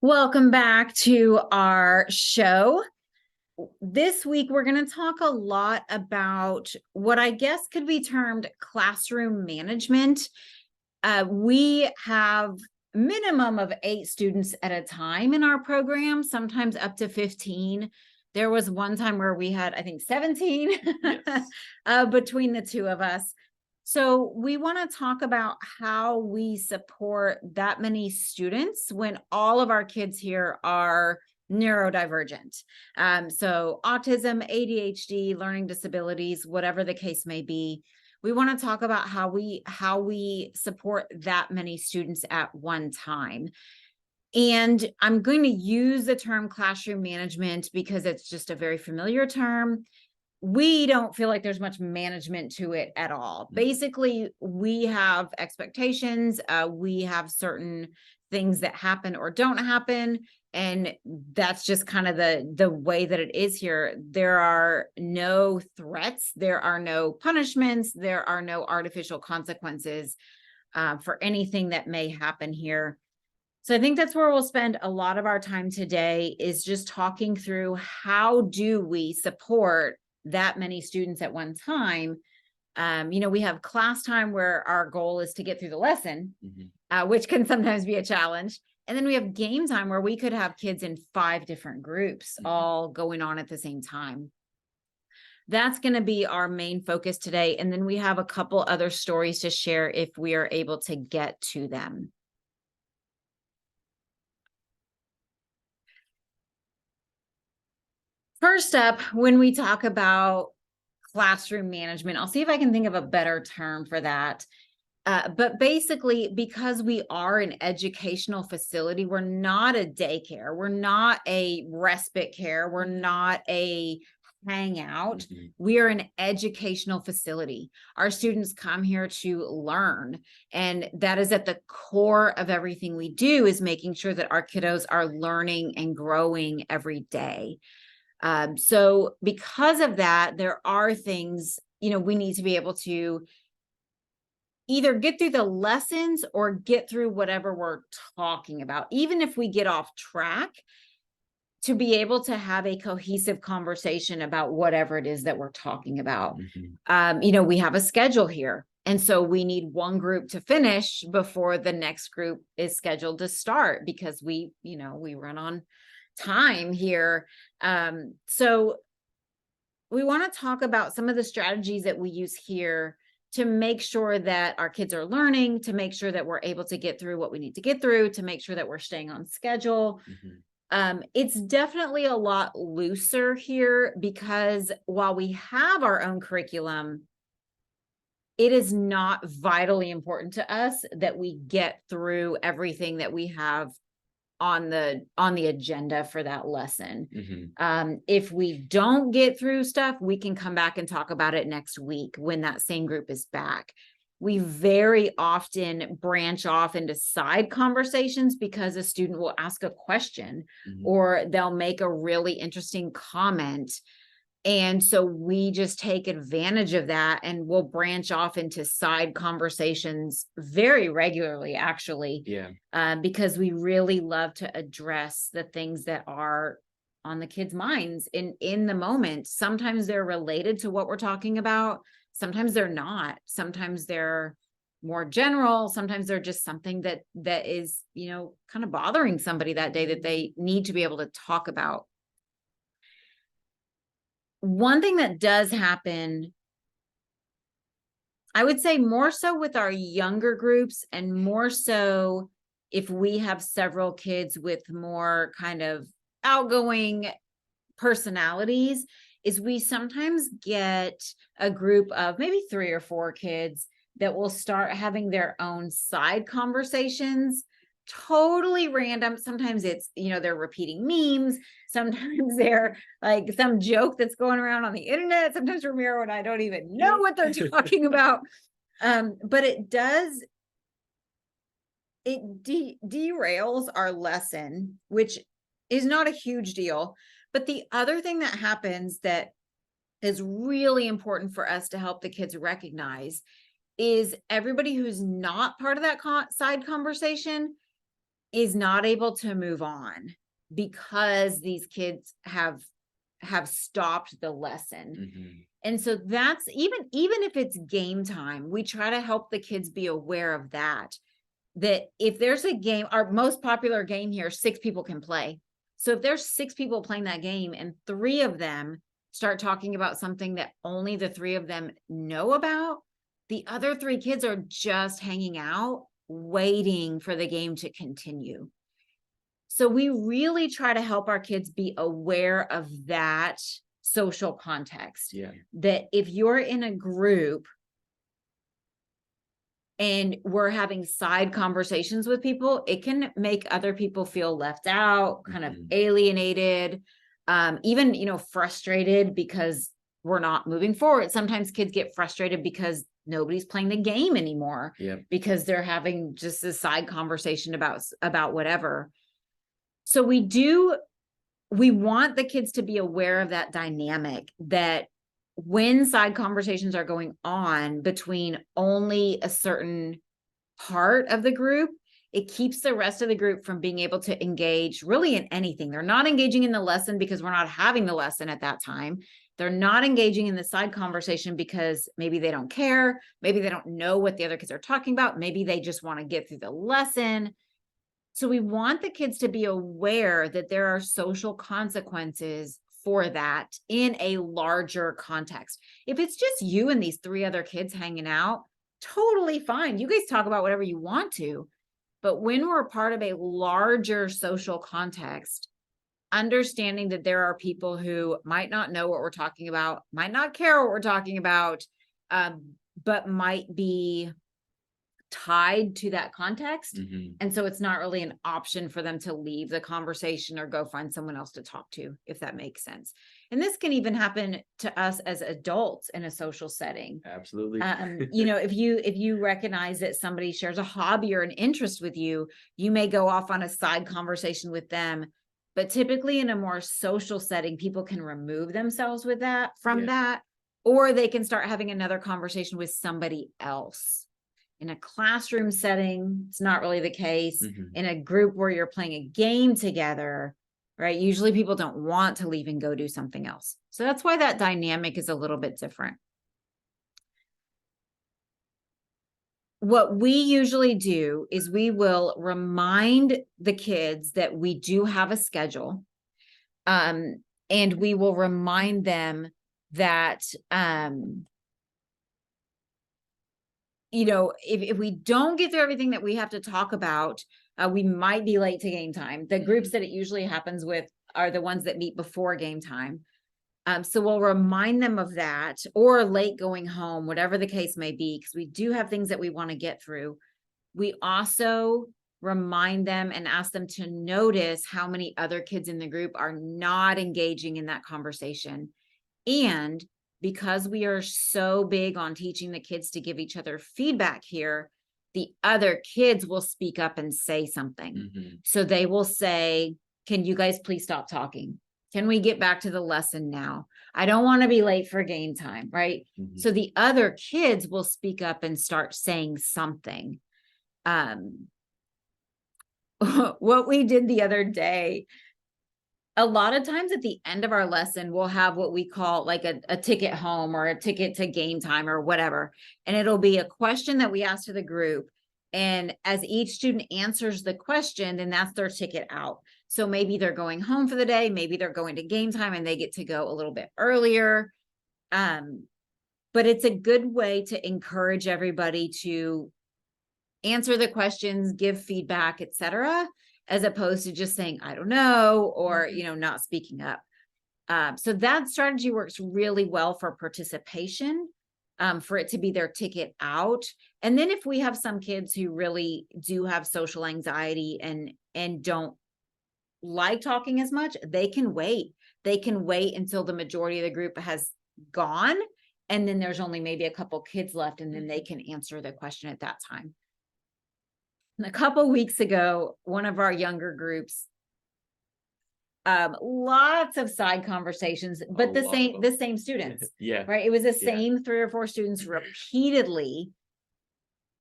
Welcome back to our show. This week, we're going to talk a lot about what I guess could be termed classroom management. We have a minimum of 8 students at a time in our program, sometimes up to 15. There was one time where we had, I think, 17 between the two of us. So we want to talk about how we support that many students when all of our kids here are neurodivergent. So autism, ADHD, learning disabilities, whatever the case may be. We want to talk about how we support that many students at one time. And I'm going to use the term classroom management because it's just a very familiar term. We don't feel like there's much management to it at all. Basically, we have expectations. We have certain things that happen or don't happen. And that's just kind of the way that it is here. There are no threats. There are no punishments. There are no artificial consequences for anything that may happen here. So I think that's where we'll spend a lot of our time today, is just talking through how do we support that many students at one time. We have class time where our goal is to get through the lesson, which can sometimes be a challenge. And then we have game time where we could have kids in 5 different groups all going on at the same time. That's going to be our main focus today. And then we have a couple other stories to share if we are able to get to them. First up, when we talk about classroom management, I'll see if I can think of a better term for that. But basically, because we are an educational facility, we're not a daycare, we're not a respite care, we're not a hangout. We are an educational facility. Our students come here to learn, and that is at the core of everything we do, is making sure that our kiddos are learning and growing every day. So because of that, there are things, we need to be able to either get through the lessons or get through whatever we're talking about, even if we get off track, to be able to have a cohesive conversation about whatever it is that we're talking about. We have a schedule here. And so we need one group to finish before the next group is scheduled to start, because we run on time here. So we want to talk about some of the strategies that we use here to make sure that our kids are learning, to make sure that we're able to get through what we need to get through, to make sure that we're staying on schedule. It's definitely a lot looser here, because while we have our own curriculum, it is not vitally important to us that we get through everything that we have on the agenda for that lesson. If we don't get through stuff, we can come back and talk about it next week when that same group is back. We very often branch off into side conversations because a student will ask a question or they'll make a really interesting comment. And so we just take advantage of that, and we'll branch off into side conversations very regularly, actually. Because we really love to address the things that are on the kids' minds in the moment. Sometimes they're related to what we're talking about. Sometimes they're not. Sometimes they're more general. Sometimes they're just something that is, kind of bothering somebody that day that they need to be able to talk about. One thing that does happen, I would say more so with our younger groups, and more so if we have several kids with more kind of outgoing personalities, is we sometimes get a group of maybe 3 or 4 kids that will start having their own side conversations, totally random. Sometimes it's, they're repeating memes. Sometimes they're like some joke that's going around on the internet. Sometimes Ramiro and I don't even know what they're talking about. But it derails our lesson, which is not a huge deal. But the other thing that happens that is really important for us to help the kids recognize is everybody who's not part of that side conversation is not able to move on because these kids have stopped the lesson. And so that's even if it's game time, we try to help the kids be aware of that if there's a game, our most popular game here, 6 people can play. So if there's 6 people playing that game and 3 of them start talking about something that only the 3 of them know about, the other 3 kids are just hanging out, waiting for the game to continue. So we really try to help our kids be aware of that social context. Yeah. That if you're in a group and we're having side conversations with people, it can make other people feel left out, kind of alienated, even, frustrated because we're not moving forward. Sometimes kids get frustrated because nobody's playing the game anymore, because they're having just a side conversation about whatever. So we want the kids to be aware of that dynamic, that when side conversations are going on between only a certain part of the group, it keeps the rest of the group from being able to engage really in anything. They're not engaging in the lesson because we're not having the lesson at that time. They're not engaging in the side conversation because maybe they don't care. Maybe they don't know what the other kids are talking about. Maybe they just want to get through the lesson. So we want the kids to be aware that there are social consequences for that in a larger context. If it's just you and these 3 other kids hanging out, totally fine. You guys talk about whatever you want to. But when we're part of a larger social context, understanding that there are people who might not know what we're talking about, might not care what we're talking about, but might be tied to that context. And so it's not really an option for them to leave the conversation or go find someone else to talk to, if that makes sense. And this can even happen to us as adults in a social setting. Absolutely. If you recognize that somebody shares a hobby or an interest with you, you may go off on a side conversation with them. But typically in a more social setting, people can remove themselves from that, or they can start having another conversation with somebody else. In a classroom setting, it's not really the case. In a group where you're playing a game together, right? Usually people don't want to leave and go do something else. So that's why that dynamic is a little bit different. What we usually do is we will remind the kids that we do have a schedule. And we will remind them that, if we don't get through everything that we have to talk about, we might be late to game time. The groups that it usually happens with are the ones that meet before game time. So we'll remind them of that, or late going home, whatever the case may be, because we do have things that we want to get through. We also remind them and ask them to notice how many other kids in the group are not engaging in that conversation. And because we are so big on teaching the kids to give each other feedback here, the other kids will speak up and say something. So they will say, can you guys please stop talking? Can we get back to the lesson now? I don't want to be late for game time, right? So the other kids will speak up and start saying something. What we did the other day, a lot of times at the end of our lesson, we'll have what we call like a ticket home or a ticket to game time or whatever. And it'll be a question that we ask to the group. And as each student answers the question, then that's their ticket out. So maybe they're going home for the day, maybe they're going to game time and they get to go a little bit earlier. But it's a good way to encourage everybody to answer the questions, give feedback, etc., as opposed to just saying, I don't know, or, not speaking up. So that strategy works really well for participation, for it to be their ticket out. And then if we have some kids who really do have social anxiety and don't like talking as much, they can wait. They can wait until the majority of the group has gone. And then there's only maybe a couple kids left, and then they can answer the question at that time. And a couple weeks ago, one of our younger groups, lots of side conversations, but the same students. Yeah. Right. It was the same 3 or 4 students repeatedly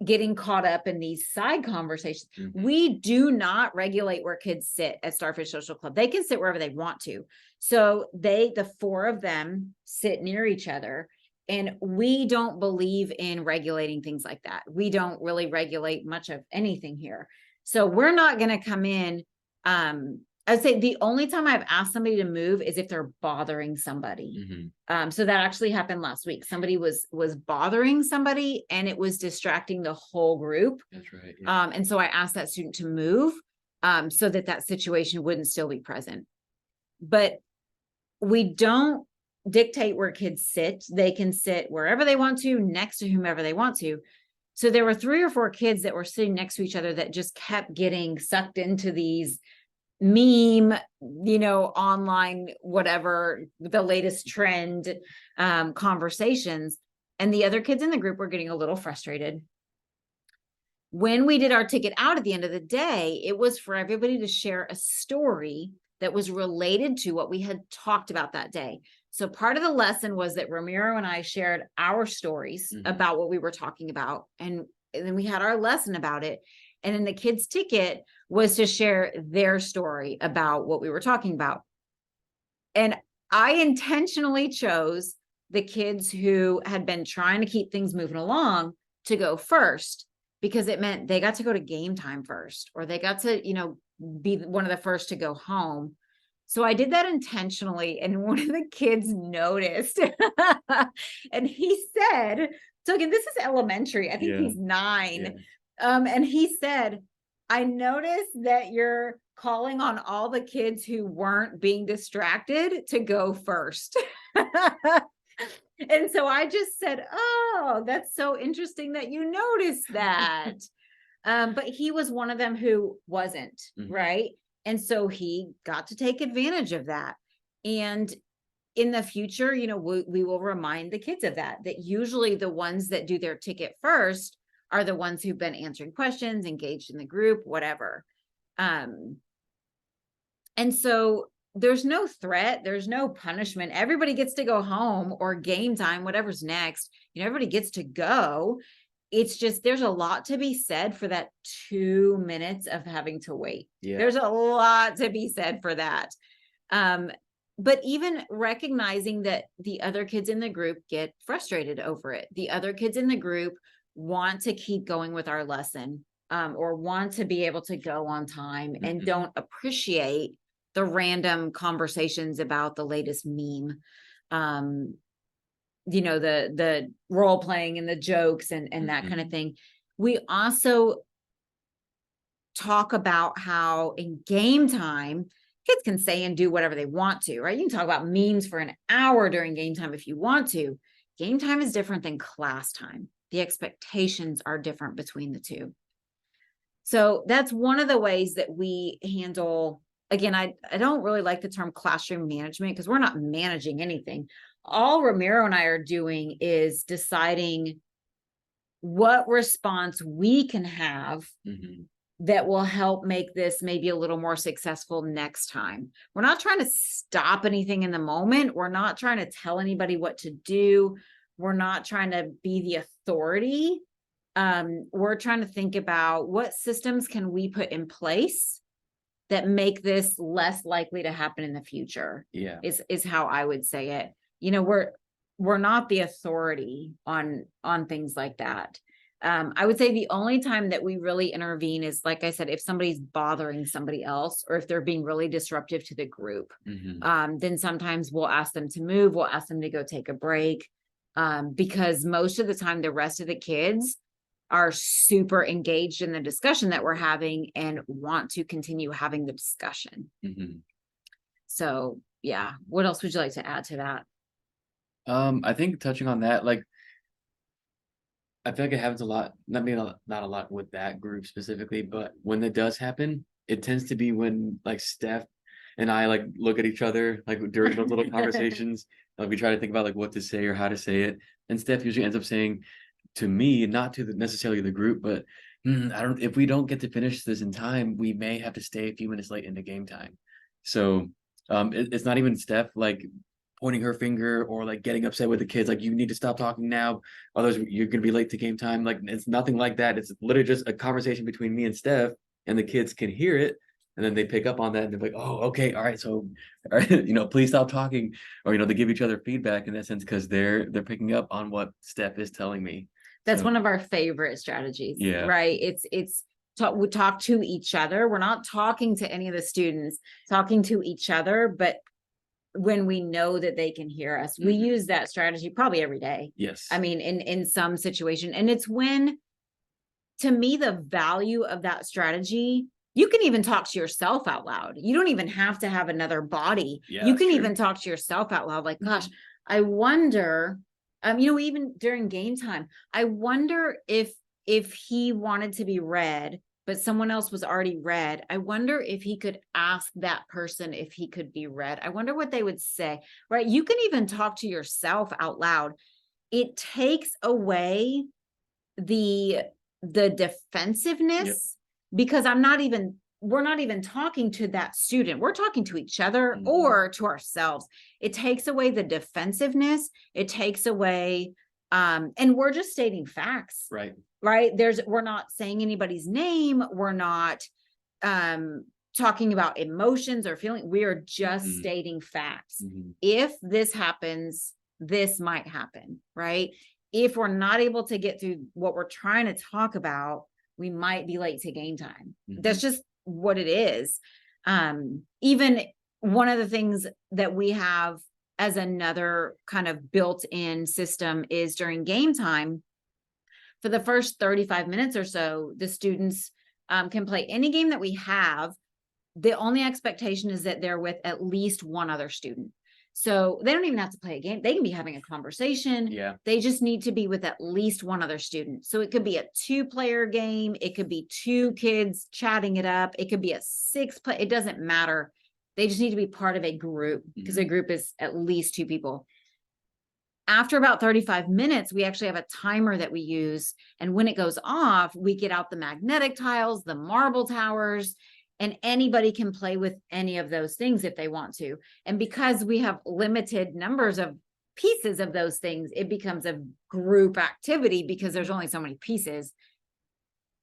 getting caught up in these side conversations. We do not regulate where kids sit at Starfish Social Club. They can sit wherever they want to. So the 4 of them sit near each other, and we don't believe in regulating things like that. We don't really regulate much of anything here. So we're not going to come in. I'd say the only time I've asked somebody to move is if they're bothering somebody. So that actually happened last week. Somebody was bothering somebody, and it was distracting the whole group. That's right. Yeah. And so I asked that student to move, so that situation wouldn't still be present. But we don't dictate where kids sit. They can sit wherever they want to, next to whomever they want to. So there were 3 or 4 kids that were sitting next to each other that just kept getting sucked into these meme, online, whatever, the latest trend, conversations. And the other kids in the group were getting a little frustrated. When we did our ticket out at the end of the day, it was for everybody to share a story that was related to what we had talked about that day. So part of the lesson was that Ramiro and I shared our stories about what we were talking about. And then we had our lesson about it. And then the kids' ticket was to share their story about what we were talking about. And I intentionally chose the kids who had been trying to keep things moving along to go first, because it meant they got to go to game time first, or they got to, be one of the first to go home. So I did that intentionally. And one of the kids noticed and he said, so again, this is elementary. I think he's 9. And he said, I noticed that you're calling on all the kids who weren't being distracted to go first. And so I just said, oh, that's so interesting that you noticed that. But he was one of them who wasn't, right? And so he got to take advantage of that. And in the future, we will remind the kids of that usually the ones that do their ticket first are the ones who've been answering questions, engaged in the group, whatever. And so there's no threat, there's no punishment. Everybody gets to go home, or game time, whatever's next. Everybody gets to go. It's just, there's a lot to be said for that 2 minutes of having to wait. There's a lot to be said for that. But even recognizing that the other kids in the group get frustrated over it. The other kids in the group want to keep going with our lesson, or want to be able to go on time, and don't appreciate the random conversations about the latest meme. The role playing and the jokes and that kind of thing. We also talk about how in game time, kids can say and do whatever they want to, right? You can talk about memes for an hour during game time if you want to. Game time is different than class time. The expectations are different between the two. So that's one of the ways that we handle, again, I don't really like the term classroom management, because we're not managing anything. All Ramiro and I are doing is deciding what response we can have that will help make this maybe a little more successful next time. We're not trying to stop anything in the moment. We're not trying to tell anybody what to do. We're not trying to be the authority. We're trying to think about what systems can we put in place that make this less likely to happen in the future. Is how I would say it. We're not the authority on things like that. I would say the only time that we really intervene is, like I said, if somebody's bothering somebody else, or if they're being really disruptive to the group, then sometimes we'll ask them to move. We'll ask them to go take a break, because most of the time the rest of the kids are super engaged in the discussion that we're having and want to continue having the discussion. So yeah, what else would you like to add to that? I think touching on that, like, I feel like it happens a lot, not a lot with that group specifically, but when it does happen, it tends to be when, like, Steph and I, like, look at each other, like, during those little conversations, like, we try to think about, like, what to say or how to say it. And Steph usually ends up saying to me, not to necessarily the group, but if we don't get to finish this in time, we may have to stay a few minutes late into game time. So it's not even Steph, like, pointing her finger or like getting upset with the kids, like you need to stop talking now, others you're gonna be late to game time. Like it's nothing like that. It's literally just a conversation between me and Steph, and the kids can hear it, and then they pick up on that and they're like, oh, okay, all right, so all right, please stop talking, or they give each other feedback in that sense because they're picking up on what Steph is telling me. That's So, one of our favorite strategies, yeah. right? We talk to each other. We're not talking to any of the students, talking to each other, but when we know that they can hear us, we use that strategy probably every day. Yes. I mean, in some situation. And it's when, to me, the value of that strategy, you can even talk to yourself out loud. You don't even have to have another body. Yeah, You that's can true. even talk to yourself out loud. Like, gosh, I wonder, even during game time, I wonder if he wanted to be read, but someone else was already read. I wonder if he could ask that person if he could be read. I wonder what they would say, right? You can even talk to yourself out loud. It takes away the defensiveness, because we're not even talking to that student. We're talking to each other or to ourselves. It takes away the defensiveness. It takes away, and we're just stating facts. Right. We're not saying anybody's name. We're not talking about emotions or feeling. We are just stating facts. If this happens, this might happen, right? If we're not able to get through what we're trying to talk about, we might be late to game time. That's just what it is. Even one of the things that we have as another kind of built-in system is during game time, for the first 35 minutes or so, the students can play any game that we have. The only expectation is that they're with at least one other student. So they don't even have to play a game. They can be having a conversation. Yeah. They just need to be with at least one other student. So it could be a 2-player game. It could be 2 kids chatting it up. It could be a 6-player. It doesn't matter. They just need to be part of a group, because a group is at least 2 people. After about 35 minutes, we actually have a timer that we use. And when it goes off, we get out the magnetic tiles, the marble towers, and anybody can play with any of those things if they want to. And because we have limited numbers of pieces of those things, it becomes a group activity because there's only so many pieces.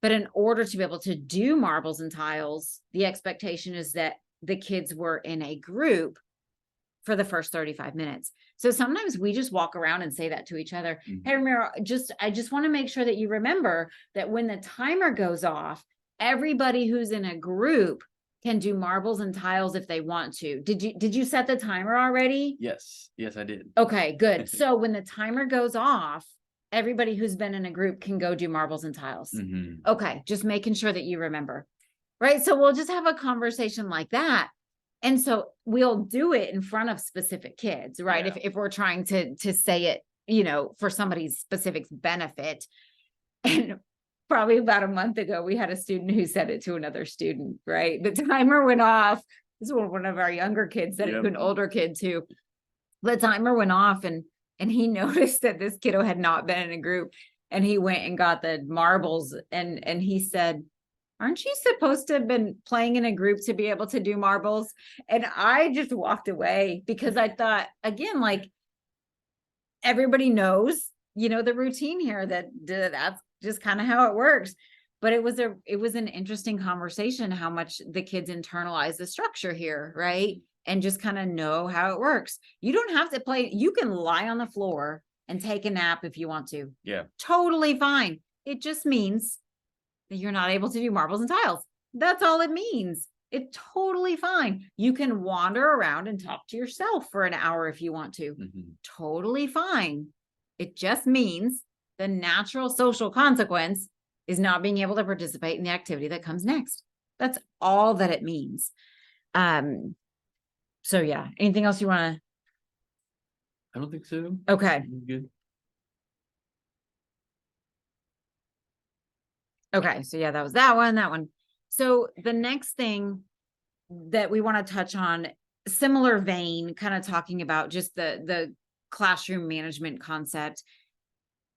But in order to be able to do marbles and tiles, the expectation is that the kids were in a group for the first 35 minutes. So sometimes we just walk around and say that to each other. Hey, Ramiro, I just want to make sure that you remember that when the timer goes off, everybody who's in a group can do marbles and tiles if they want to. Did you set the timer already? Yes, I did. Okay, good. So when the timer goes off, everybody who's been in a group can go do marbles and tiles. Okay, just making sure that you remember. Right? So we'll just have a conversation like that. And so we'll do it in front of specific kids, right? Yeah. If we're trying to say it, for somebody's specific benefit. And probably about a month ago, we had a student who said it to another student, right? The timer went off. This is one of our younger kids said it to an older kid too. The timer went off, and he noticed that this kiddo had not been in a group, and he went and got the marbles, and he said, aren't you supposed to have been playing in a group to be able to do marbles? And I just walked away because I thought, again, like, everybody knows, the routine here, that's just kind of how it works. But it was an interesting conversation, how much the kids internalize the structure here, right? And just kind of know how it works. You don't have to play. You can lie on the floor and take a nap if you want to. Yeah. Totally fine. It just means that you're not able to do marbles and tiles. That's all it means. It's totally fine. You can wander around and talk to yourself for an hour if you want to. Totally fine. It just means the natural social consequence is not being able to participate in the activity that comes next. That's all that it means. So yeah, anything else you want to? I don't think so. Okay. Good. Okay, so yeah, that was that one. So the next thing that we want to touch on, similar vein, kind of talking about just the classroom management concept.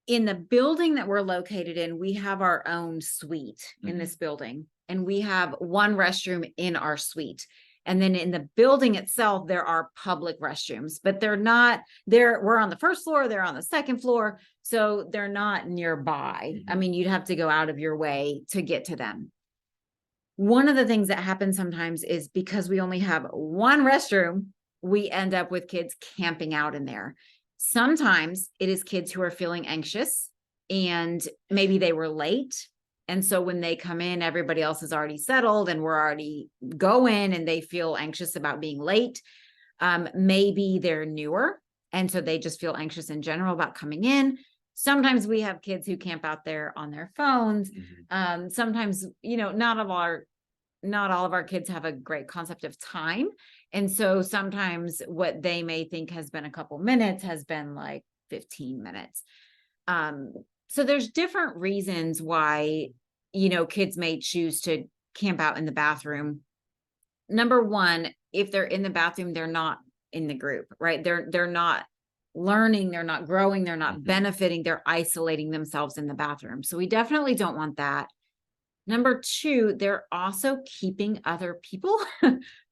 In the building that we're located in, we have our own suite in this building, and we have one restroom in our suite. And then in the building itself, there are public restrooms, but they're not there. We're on the first floor, they're on the second floor. So they're not nearby. I mean, you'd have to go out of your way to get to them. One of the things that happens sometimes is because we only have one restroom, we end up with kids camping out in there. Sometimes it is kids who are feeling anxious and maybe they were late. And so when they come in, everybody else is already settled and we're already going and they feel anxious about being late. Maybe they're newer. And so they just feel anxious in general about coming in. Sometimes we have kids who camp out there on their phones. Sometimes, not all of our kids have a great concept of time. And so sometimes what they may think has been a couple minutes has been like 15 minutes. So there's different reasons why, kids may choose to camp out in the bathroom. Number one, if they're in the bathroom, they're not in the group, right? They're not learning, they're not growing, they're not benefiting, they're isolating themselves in the bathroom. So we definitely don't want that. Number two, they're also keeping other people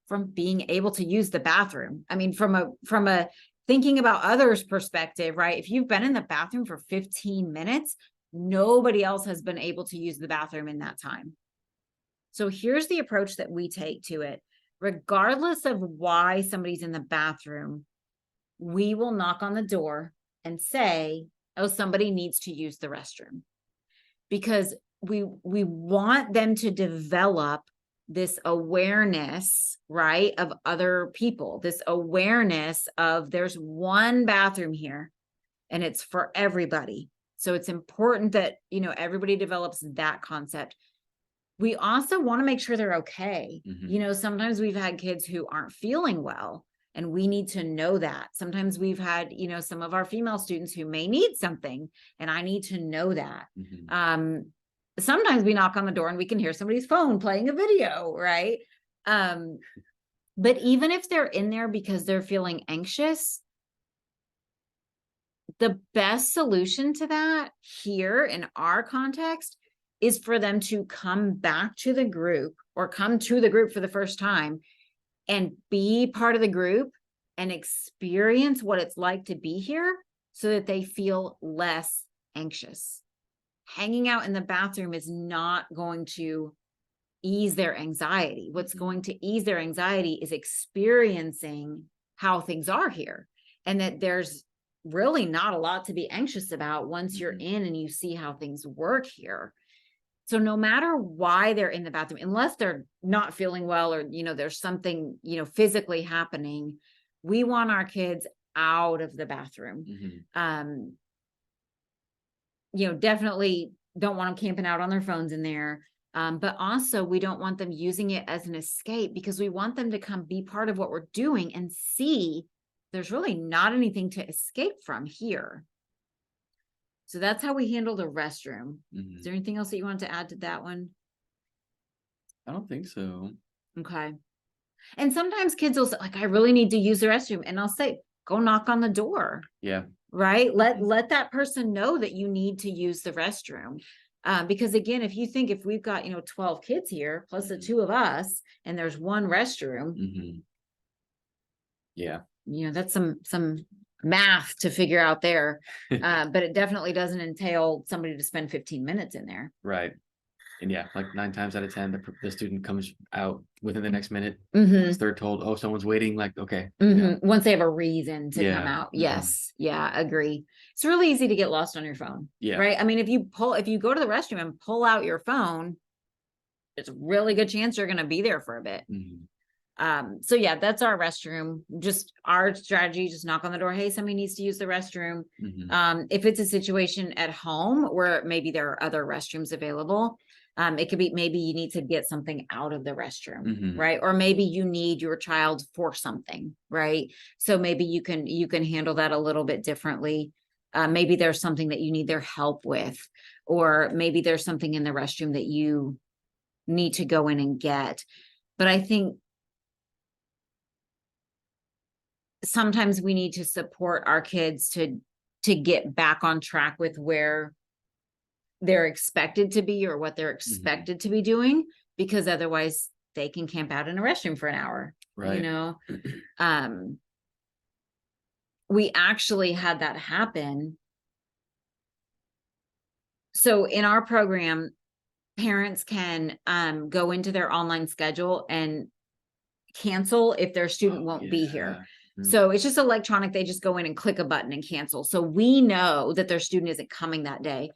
from being able to use the bathroom. I mean, from a thinking about others' perspective, right? If you've been in the bathroom for 15 minutes, nobody else has been able to use the bathroom in that time. So here's the approach that we take to it. Regardless of why somebody's in the bathroom, we will knock on the door and say, oh, somebody needs to use the restroom. Because we want them to develop this awareness, right, of other people, this awareness of there's one bathroom here and it's for everybody. So it's important that, everybody develops that concept. We also want to make sure they're okay. Sometimes we've had kids who aren't feeling well and we need to know that. Sometimes we've had, some of our female students who may need something and I need to know that. Sometimes we knock on the door and we can hear somebody's phone playing a video, right? But even if they're in there because they're feeling anxious, the best solution to that here in our context is for them to come back to the group or come to the group for the first time and be part of the group and experience what it's like to be here so that they feel less anxious. Hanging out in the bathroom is not going to ease their anxiety. What's going to ease their anxiety is experiencing how things are here and that there's really not a lot to be anxious about once you're in and you see how things work here. So no matter why they're in the bathroom, unless they're not feeling well or, there's something, physically happening, we want our kids out of the bathroom. Definitely don't want them camping out on their phones in there. But also we don't want them using it as an escape because we want them to come be part of what we're doing and see there's really not anything to escape from here. So that's how we handle the restroom. Is there anything else that you want to add to that one? I don't think so. Okay. And sometimes kids will say, like, I really need to use the restroom. And I'll say, go knock on the door. Yeah. Right. Let that person know that you need to use the restroom. Because again, if you think if we've got, 12 kids here, plus the two of us, and there's one restroom. Yeah. That's some math to figure out there. But it definitely doesn't entail somebody to spend 15 minutes in there. Right. And yeah, like 9 times out of 10, the student comes out within the next minute. They're told, oh, someone's waiting. Like, okay. Once they have a reason to come out. Yes. Yeah, agree. It's really easy to get lost on your phone. Yeah. Right. I mean, if you go to the restroom and pull out your phone, it's a really good chance you're going to be there for a bit. So yeah, that's our restroom. Just our strategy, just knock on the door. Hey, somebody needs to use the restroom. If it's a situation at home where maybe there are other restrooms available, it could be, maybe you need to get something out of the restroom, right? Or maybe you need your child for something, right? So maybe you can handle that a little bit differently. Maybe there's something that you need their help with, or maybe there's something in the restroom that you need to go in and get. But I think sometimes we need to support our kids to get back on track with where they're expected to be or what they're expected to be doing, because otherwise they can camp out in a restroom for an hour, you Right. know? We actually had that happen. So in our program, parents can go into their online schedule and cancel if their student won't be here. So it's just electronic. They just go in and click a button and cancel. So we know that their student isn't coming that day.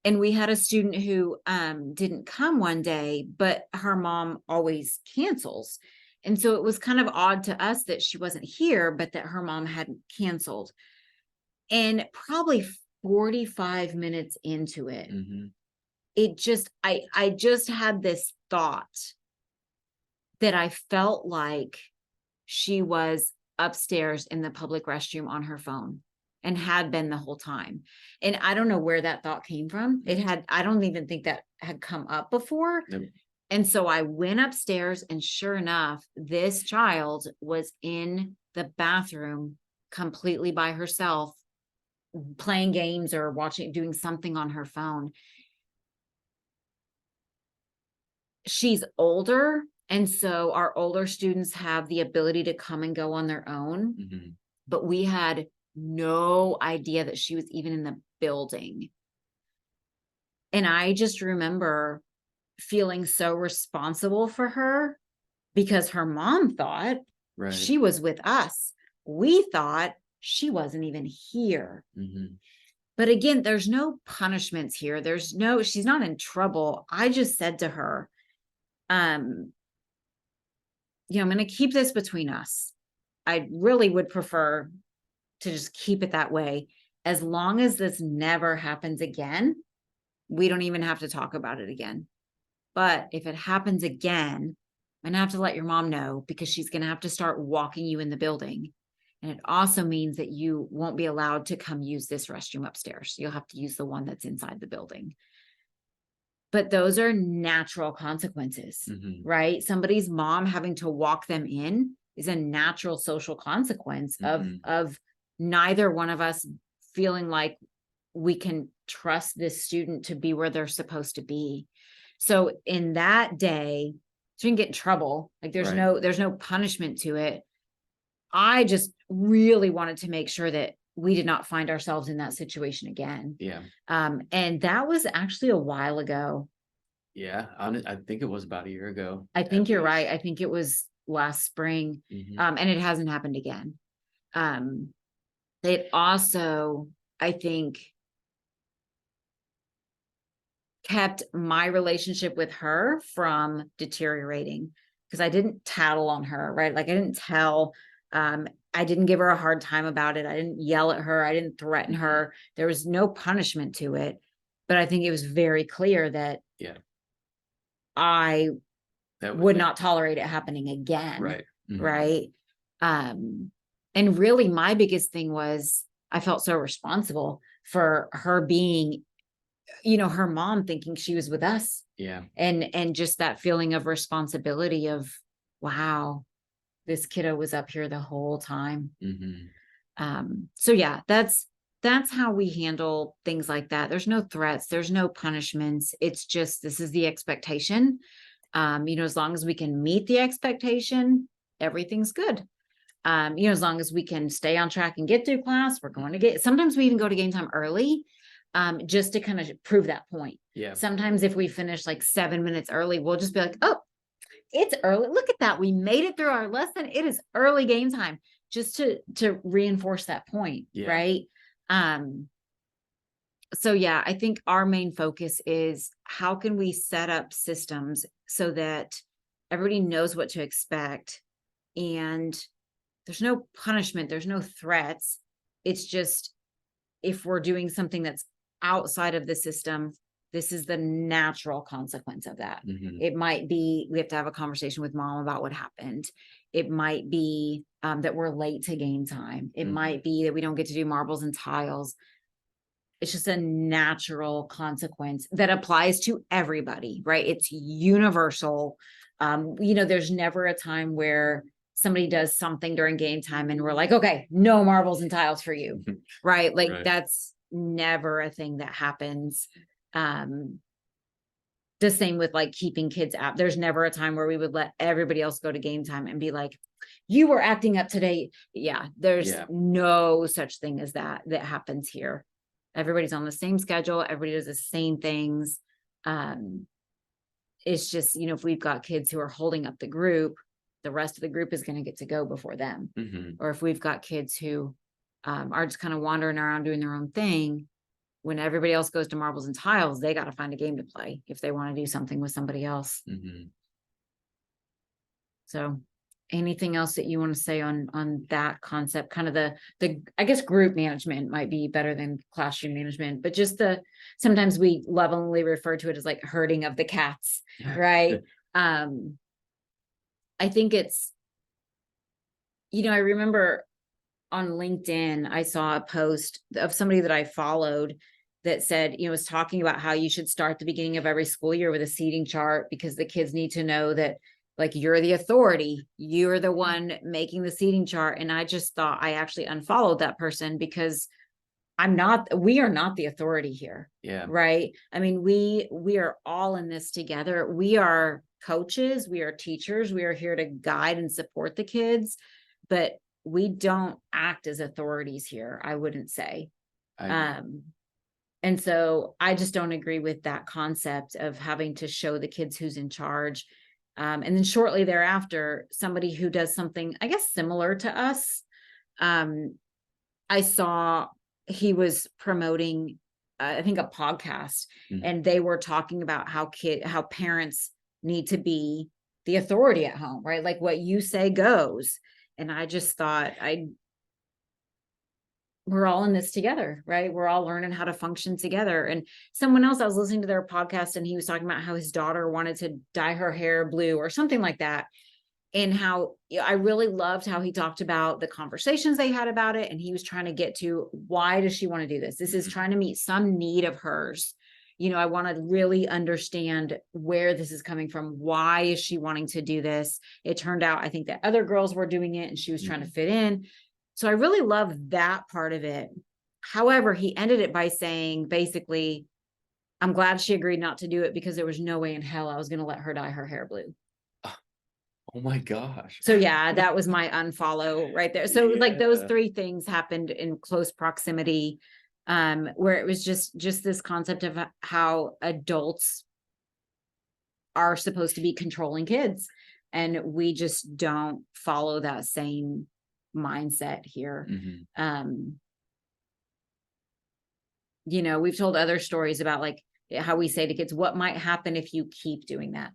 And we had a student who didn't come one day, but her mom always cancels. And so it was kind of odd to us that she wasn't here, but that her mom hadn't canceled. And probably 45 minutes into it, it just, I just had this thought that I felt like she was upstairs in the public restroom on her phone and had been the whole time. And I don't know where that thought came from. I don't even think that had come up before. Nope. And so I went upstairs, and sure enough, this child was in the bathroom completely by herself, playing games or doing something on her phone. She's older. And so our older students have the ability to come and go on their own, but we had no idea that she was even in the building. And I just remember feeling so responsible for her because her mom thought she was with us. We thought she wasn't even here. But again, there's no punishments here. She's not in trouble. I just said to her, I'm going to keep this between us. I really would prefer to just keep it that way. As long as this never happens again, we don't even have to talk about it again. But if it happens again, I'm going to have to let your mom know, because she's going to have to start walking you in the building. And it also means that you won't be allowed to come use this restroom upstairs. You'll have to use the one that's inside the building. But those are natural consequences, right? Somebody's mom having to walk them in is a natural social consequence of neither one of us feeling like we can trust this student to be where they're supposed to be. So in that day, she didn't get in trouble. Like there's no punishment to it. I just really wanted to make sure that we did not find ourselves in that situation again. Yeah. And that was actually a while ago. Yeah. I think it was about a year ago. I think you're right. I think it was last spring. And it hasn't happened again. It also, I think, kept my relationship with her from deteriorating, because I didn't tattle on her, right? Like I didn't tell, I didn't give her a hard time about it. I didn't yell at her. I didn't threaten her. There was no punishment to it, but I think it was very clear that I would not tolerate it happening again. Right. Right. And really my biggest thing was I felt so responsible for her being, her mom thinking she was with us. Yeah. And just that feeling of responsibility of, wow, this kiddo was up here the whole time. So yeah, that's how we handle things like that. There's no threats. There's no punishments. It's just, this is the expectation. As long as we can meet the expectation, everything's good. As long as we can stay on track and get through class, we're going to sometimes we even go to game time early, just to kind of prove that point. Yeah. Sometimes if we finish like 7 minutes early, we'll just be like, oh, it's early. Look at that. We made it through our lesson. It is early game time, just to reinforce that point. Yeah. Right. So yeah, I think our main focus is how can we set up systems so that everybody knows what to expect, and there's no punishment, there's no threats. It's just, if we're doing something that's outside of the system, this is the natural consequence of that. It might be, we have to have a conversation with mom about what happened. It might be that we're late to game time. It might be that we don't get to do marbles and tiles. It's just a natural consequence that applies to everybody, right? It's universal. There's never a time where somebody does something during game time and we're like, okay, no marbles and tiles for you, right? Like that's never a thing that happens. The same with like keeping kids out. There's never a time where we would let everybody else go to game time and be like, you were acting up today. Yeah, there's no such thing as that happens here. Everybody's on the same schedule. Everybody does the same things. It's just, you know, if we've got kids who are holding up the group, the rest of the group is going to get to go before them. Or if we've got kids who are just kind of wandering around doing their own thing, when everybody else goes to marbles and tiles, they got to find a game to play if they want to do something with somebody else. So anything else that you want to say on that concept? Kind of the I guess group management might be better than classroom management, but just sometimes we lovingly refer to it as like herding of the cats, right? I think it's, you know, I remember on LinkedIn, I saw a post of somebody that I followed that said, you know, was talking about how you should start the beginning of every school year with a seating chart, because the kids need to know that like you're the authority, you're the one making the seating chart. And I just thought, I actually unfollowed that person because we are not the authority here. Yeah. Right. I mean, we are all in this together. We are coaches, we are teachers, we are here to guide and support the kids, but we don't act as authorities here, I wouldn't say. And so I just don't agree with that concept of having to show the kids who's in charge. And then shortly thereafter, somebody who does something, I guess, similar to us. I saw he was promoting, I think, a podcast, and they were talking about how parents need to be the authority at home, right? Like what you say goes. And I just thought, we're all in this together, right? We're all learning how to function together. And someone else, I was listening to their podcast, and he was talking about how his daughter wanted to dye her hair blue or something like that. And how I really loved how he talked about the conversations they had about it. And he was trying to get to, why does she want to do this? This is trying to meet some need of hers. You know, I want to really understand where this is coming from. Why is she wanting to do this? It turned out, I think, that other girls were doing it and she was trying to fit in. So I really love that part of it. However, he ended it by saying, basically, I'm glad she agreed not to do it because there was no way in hell I was going to let her dye her hair blue. Oh my gosh. So yeah, that was my unfollow right there. So like those three things happened in close proximity, where it was just this concept of how adults are supposed to be controlling kids. And we just don't follow that same mindset here. You know, we've told other stories about like how we say to kids, what might happen if you keep doing that?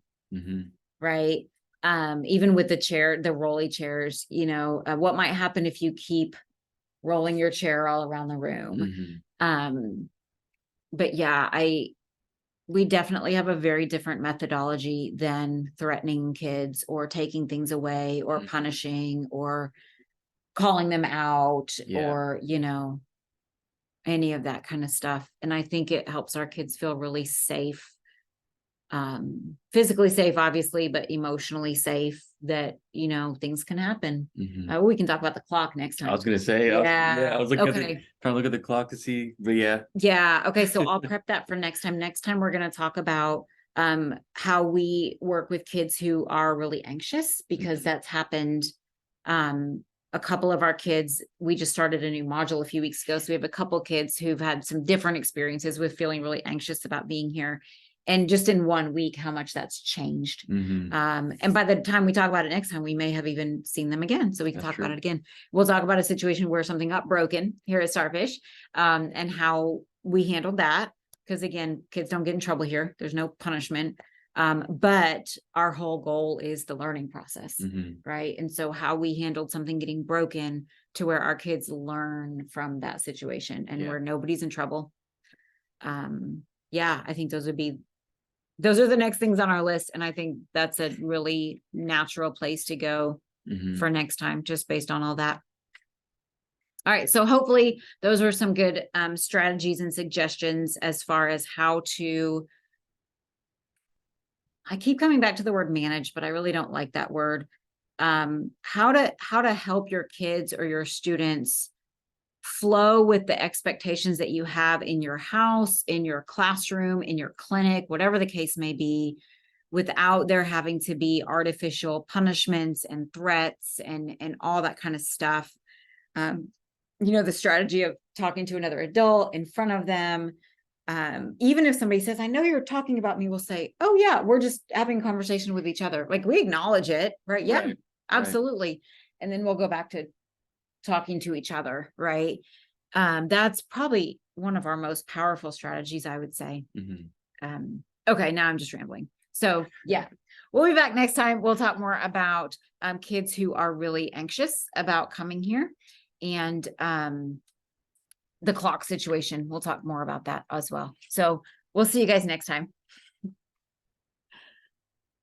Right. Even with the rolly chairs, you know, what might happen if you keep rolling your chair all around the room? But yeah, we definitely have a very different methodology than threatening kids or taking things away or punishing or calling them out or, you know, any of that kind of stuff. And I think it helps our kids feel really safe, physically safe, obviously, but emotionally safe, that, you know, things can happen. We can talk about the clock next time. I was going to say, I was looking trying to look at the clock to see, but yeah. Okay. So I'll prep that for next time. Next time, we're going to talk about, how we work with kids who are really anxious, because that's happened. A couple of our kids, we just started a new module a few weeks ago. So we have a couple kids who've had some different experiences with feeling really anxious about being here. And just in 1 week, how much that's changed. And by the time we talk about it next time, we may have even seen them again. So we can talk about it again. We'll talk about a situation where something got broken here at Starfish, and how we handled that. Because again, kids don't get in trouble here. There's no punishment. But our whole goal is the learning process, right? And so how we handled something getting broken to where our kids learn from that situation and where nobody's in trouble. I think those are the next things on our list. And I think that's a really natural place to go for next time, just based on all that. All right. So hopefully those were some good strategies and suggestions as far as how to, I keep coming back to the word manage, but I really don't like that word. How to help your kids or your students flow with the expectations that you have in your house, in your classroom, in your clinic, whatever the case may be, without there having to be artificial punishments and threats and all that kind of stuff. The strategy of talking to another adult in front of them. Even if somebody says, I know you're talking about me, we'll say, oh yeah, we're just having a conversation with each other. Like, we acknowledge it, right? Yeah, Right, absolutely. And then we'll go back to talking to each other, right? That's probably one of our most powerful strategies, I would say. Okay, now I'm just rambling. So yeah, we'll be back next time. We'll talk more about kids who are really anxious about coming here, and the clock situation. We'll talk more about that as well. So we'll see you guys next time.